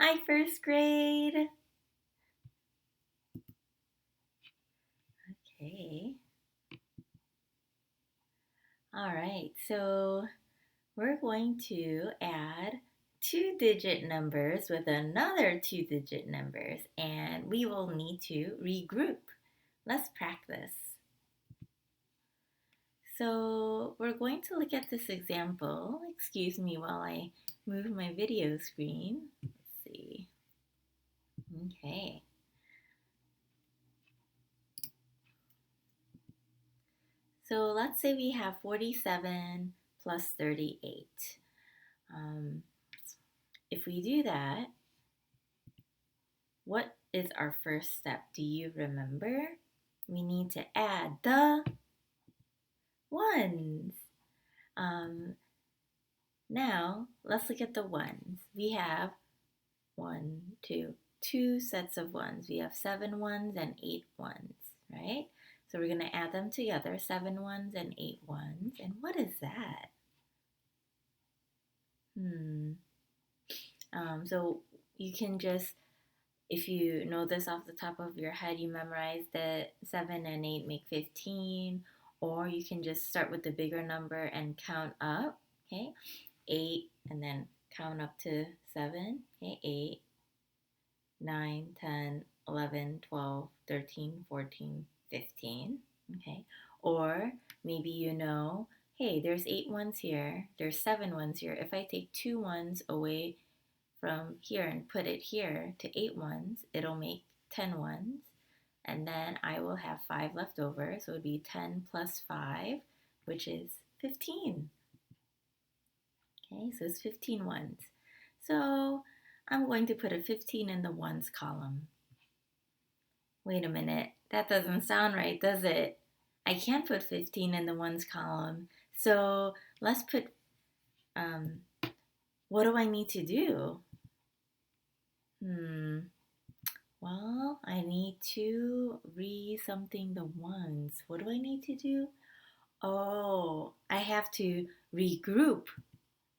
Hi, first grade. Okay. All right, so we're going to add two-digit numbers with another two-digit numbers, and we will need to regroup. Let's practice. So we're going to look at this example. Excuse me while I move my video screen. Let's see. Okay. So let's say we have 47 plus 38. If we do that, what is our first step? Do you remember? We need to add the ones. Um, Now, let's look at the ones. We have two sets of ones. We have 7 ones and 8 ones, right? So we're going to add them together, 7 ones and 8 ones. And what is that? So you can just, if you know this off the top of your head, you memorize that 7 and 8 make 15, or you can just start with the bigger number and count up, okay? 8 and then count up to 7, okay? 8, 9, 10, 11, 12, 13, 14, 15, okay? Or maybe you know, hey, there's 8 ones here, there's 7 ones here. If I take 2 ones away from here and put it here to 8 ones, it'll make 10 ones. And then I will have 5 left over. So it would be 10 plus 5, which is 15. Okay, so it's 15 ones. So I'm going to put a 15 in the ones column. Wait a minute, that doesn't sound right, does it? I can't put 15 in the ones column. So let's put, what do I need to do? Well, I need to something the ones. What do I need to do? Oh, I have to regroup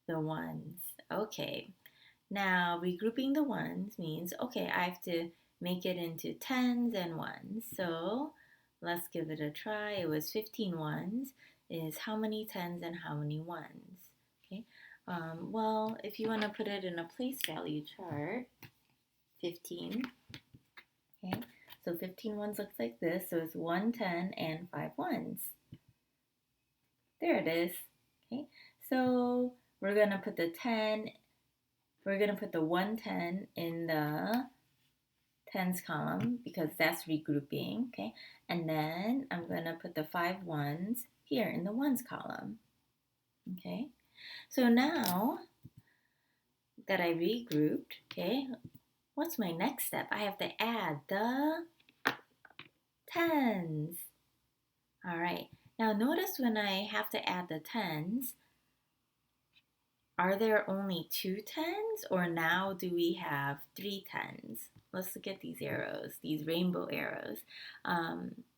the ones. Okay. Now, regrouping the ones means, okay, I have to make it into tens and ones. So let's give it a try. It was 15 ones is how many tens and how many ones? Okay. Well, if you want to put it in a place value chart, 15. Okay, so 15 ones looks like this. So it's 1 10 and 5 ones. There it is. Okay, so we're going to put the 10, we're going to put the 110 in the tens column because that's regrouping. Okay, and then I'm going to put the 5 ones here in the ones column. Okay, so now that I regrouped, okay, what's my next step? I have to add the tens. All right, now notice when I have to add the tens, are there only 2 tens or now do we have 3 tens? Let's look at these arrows, these rainbow arrows,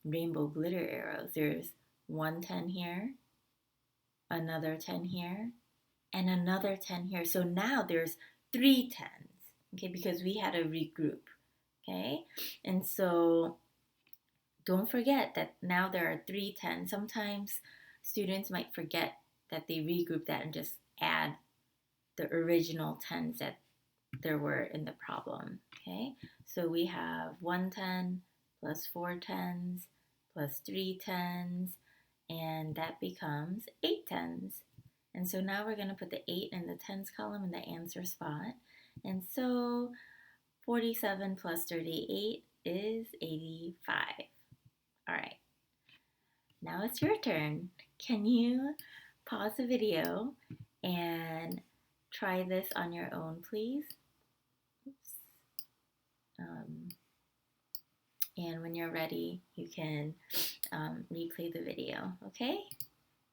rainbow glitter arrows. There's 1 10 here, another 10 here, and another 10 here. So now there's 3 tens, okay, because we had a regroup, okay? And so don't forget that now there are 3 tens. Sometimes students might forget that they regroup that and just add the original tens that there were in the problem. Okay, so we have 110 plus 4 tens plus 3 tens, and that becomes 8 tens. And so now we're going to put the 8 in the tens column in the answer spot. And so 47 plus 38 is 85. All right, now it's your turn. Can you pause the video and try this on your own, please? Oops. And when you're ready, you can replay the video, okay?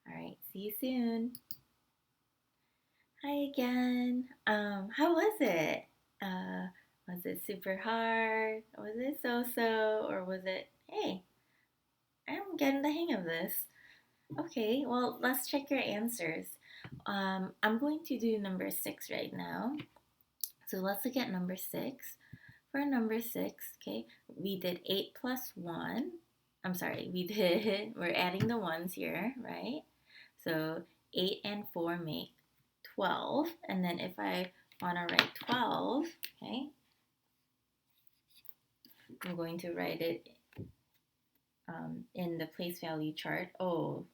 All right, see you soon. Hi again. How was it? Was it super hard? Was it so-so? Or was it, hey, I'm getting the hang of this. Okay, well, let's check your answers. I'm going to do number 6 right now. So let's look at number 6. For number 6, okay, we did 8 plus 1. I'm sorry, we're adding the ones here, right? So 8 and 4 make 12. And then if I want to write 12, okay, I'm going to write it in the place value chart. Oh,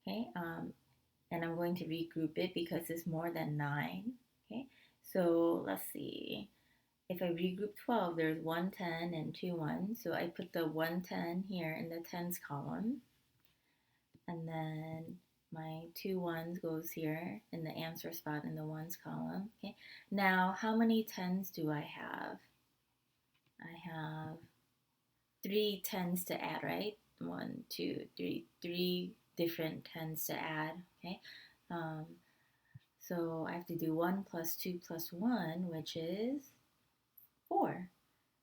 okay. And I'm going to regroup it because it's more than 9. Okay, so let's see. If I regroup 12, there's 1 10 and 2 1s. So I put the 1 10 here in the tens column. And then my 2 1s goes here in the answer spot in the ones column. Okay. Now, how many tens do I have? I have 3 tens to add, right? 1, 2, 3, 3 different tens to add. Okay. Um, so I have to do 1 plus 2 plus 1, which is 4.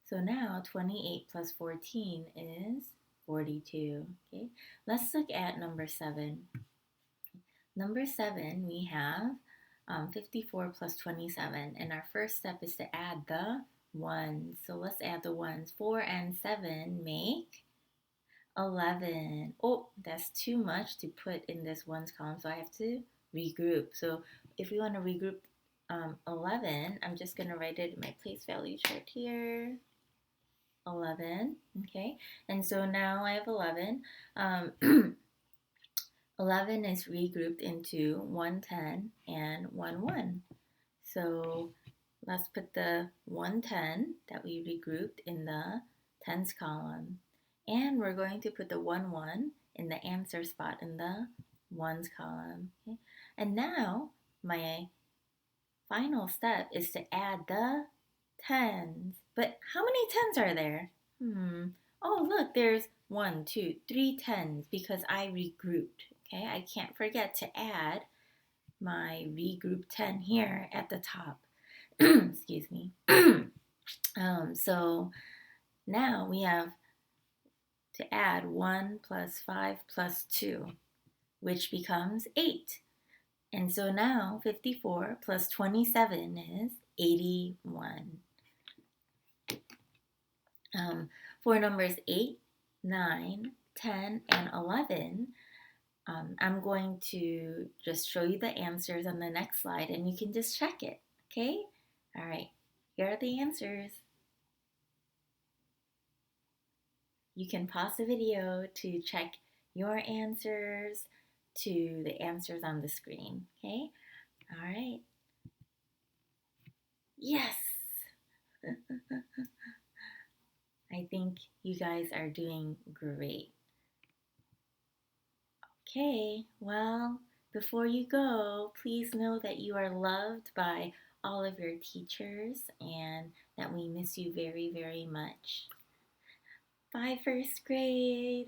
So now 28 plus 14 is 42. Okay, let's look at number 7. Number 7, we have 54 plus 27. And our first step is to add the ones. So let's add the ones. 4 and 7 make 11. Oh, that's too much to put in this ones column. So I have to regroup. So if we want to regroup 11, I'm just going to write it in my place value chart here. 11, okay, and so now I have 11. 11 is regrouped into 110 and 1 1. So let's put the 110 that we regrouped in the tens column. And we're going to put the 1 1 in the answer spot in the ones column. Okay? And now my final step is to add the tens. But how many tens are there? Oh, look, there's 1, 2, 3 tens because I regrouped. Okay, I can't forget to add my regroup 10 here at the top. Excuse me. So now we have to add 1 plus 5 plus 2, which becomes 8. And so now 54 plus 27 is 81. For numbers 8, 9, 10, and 11, I'm going to just show you the answers on the next slide and you can just check it, okay? All right, here are the answers. You can pause the video to check your answers to the answers on the screen, okay? All right. Yes! I think you guys are doing great. Okay, well, before you go, please know that you are loved by all of your teachers and that we miss you very, very much. Bye, first grade.